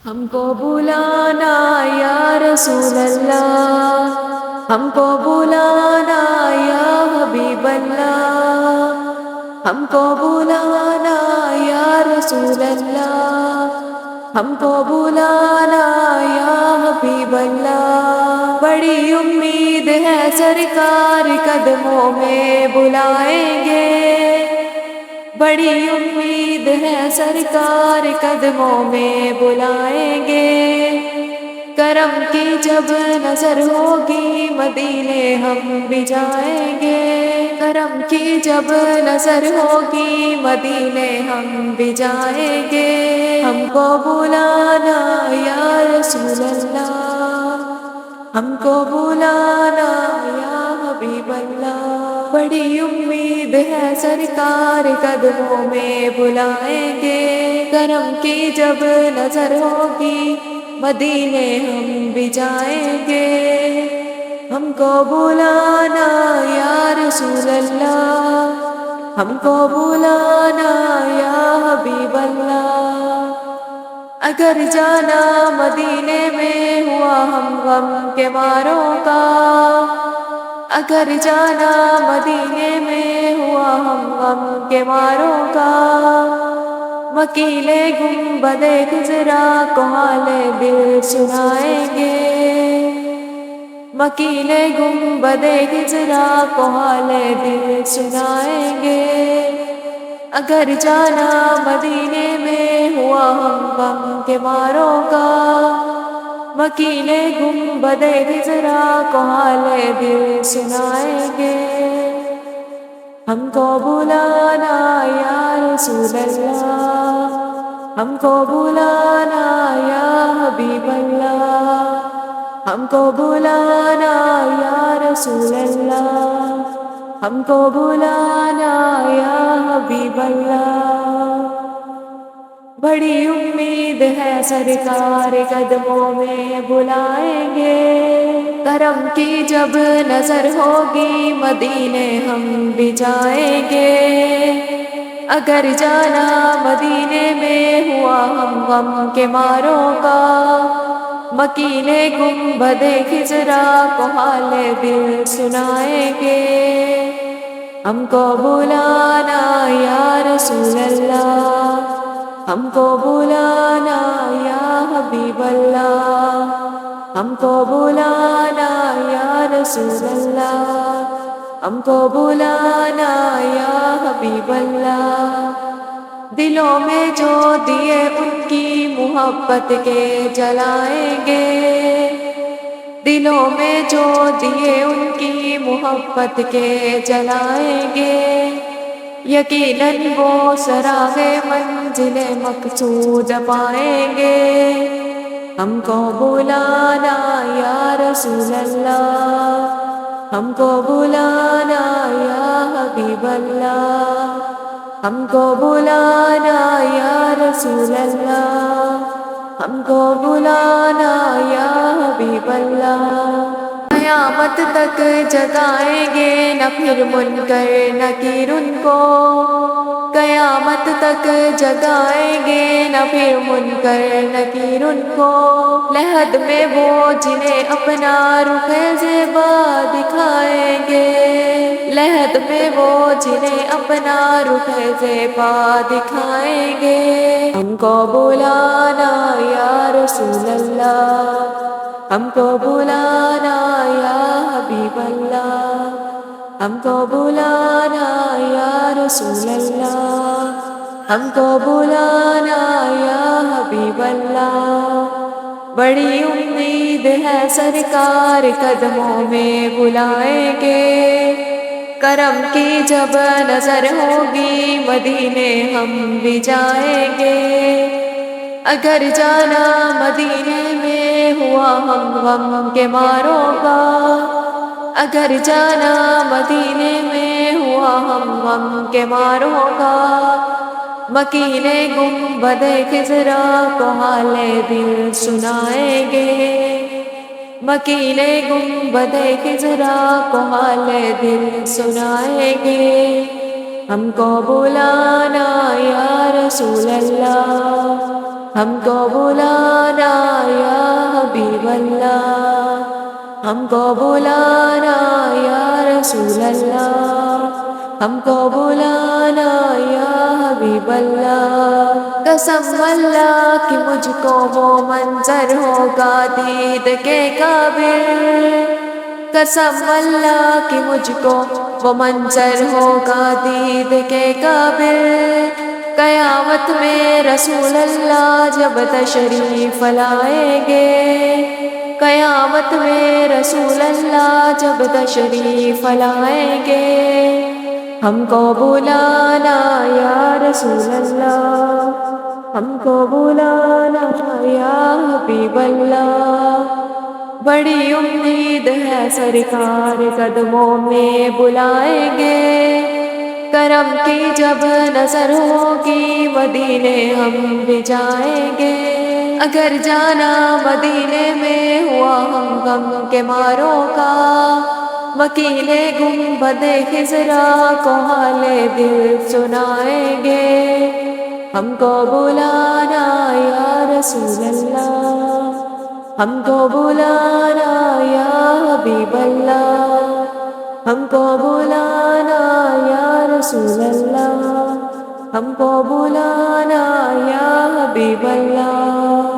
ہم کو بلانا یا رسول اللہ، ہم کو بلانا یا حبیب اللہ، ہم کو بلانا یا رسول اللہ، ہم کو بلانا یا حبیب اللہ۔ بڑی امید ہے سرکار قدموں میں بلائیں گے، بڑی امید ہے سرکار قدموں میں بلائیں گے۔ کرم کی جب نظر ہوگی مدینے ہم بھی جائیں گے، کرم کی جب نظر ہوگی مدینے ہم بھی جائیں گے۔ ہم کو بلانا یا رسول اللہ، ہم کو بلانا یا حبیب اللہ۔ بڑی امید ہے سرکار قدموں میں بلائیں گے، کرم کی جب نظر ہوگی مدینے ہم بھی جائیں گے۔ ہم کو بلانا یا رسول اللہ، ہم کو بلانا یا حبیب اللہ۔ اگر جانا مدینے میں ہوا ہم غم کے ماروں کا، اگر جانا مدینے میں ہوا ہم غم کے ماروں کا، مکیلے گنبد خضرا کو حال دل سنائیں گے، مکیلے گنبد خضرا کو حال دل سنائیں گے۔ اگر جانا مدینے میں ہوا ہم غم کے ماروں کا، مکیلے گنبد خضرا کو حال دل سنائیں گے۔ ہم کو بلانا یا رسول اللہ، ہم کو بلانا یا حبیب اللہ، ہم کو بلانا یا رسول اللہ، ہم کو بلانا یا حبیب اللہ۔ بڑی امید ہے سرکار قدموں میں بلائیں گے، کرم کی جب نظر ہوگی مدینے ہم بھی جائیں گے۔ اگر جانا مدینے میں ہوا ہم غم کے ماروں کا، مکیلے گنبد خضرا کو حال دل سنائیں گے۔ ہم کو بلانا یا رسول اللہ، ہم کو بلانا یا حبیب اللہ، ہم کو بلانا یا رسول اللہ، ہم کو بلانا یا حبیب اللہ۔ دلوں میں جو دیے ان کی محبت کے جلائیں گے، دلوں میں جو دیے ان کی محبت کے جلائیں گے۔ یقیناً وہ سراغ منزل مقصود پائیں گے۔ ہم کو بلانا یا رسول اللہ، ہم کو بلانا یا حبیب اللہ، ہم کو بلانا یا رسول اللہ، ہم کو بلانا یا حبیب اللہ۔ قیامت تک جگائیں گے نہ پھر منکر نکیر ان کو، قیامت تک جگائیں گے نہ پھر منکر نکیر ان کو۔ لحد میں وہ جنہیں اپنا رخ زیبا دکھائیں گے، لحد میں وہ جنہیں اپنا رخ زیبا دکھائیں گے۔ ہم کو بلانا یا رسول اللہ، ہم کو بلانا یا حبیب اللہ، ہم کو بلانا یا رسول اللہ، ہم کو بلانا یا حبیب اللہ۔ بڑی امید ہے سرکار قدموں میں بلائیں گے، کرم کی جب نظر ہوگی مدینے ہم بھی جائیں گے۔ اگر جانا مدینے میں ہوا ہم غم کے ماروں کا، اگر جانا مدینے میں ہوا ہم غم کے ماروں کا، مکیلے گنبد خضرا کو حال دل سنائیں گے، مکیلے گنبد خضرا کو حال دل سنائیں گے۔ ہم کو بلانا یا رسول اللہ، ہم کو بلانا یا حبیب اللہ، ہم کو بلانا یا رسول اللہ، ہم کو بلانا یا حبیب اللہ۔ قسم اللہ کہ مجھ کو وہ منظر ہوگا دید کے قابل، قسم اللہ کہ مجھ کو وہ منظر ہوگا دید کے قابل۔ قیامت میں رسول اللہ جب تشریف لائیں گے، قیامت میں رسول اللہ جب تشریف لائیں گے، ہم کو بلانا یا رسول اللہ، ہم کو بلانا یا حبیب اللہ۔ بڑی امید ہے سرکار قدموں میں بلائیں گے، کرم کی جب نظر ہوگی مدینے ہم بھی جائیں گے۔ اگر جانا مدینے میں ہوا ہم غم کے ماروں کا، وکیل گنبد خضرا کو حال دل سنائیں گے، ہم کو بلانا یا رسول اللہ، ہم کو بلانا یا حبیب اللہ، ہم کو بلانا یا رسول اللہ، ہم کو بلانا یا حبیب اللہ۔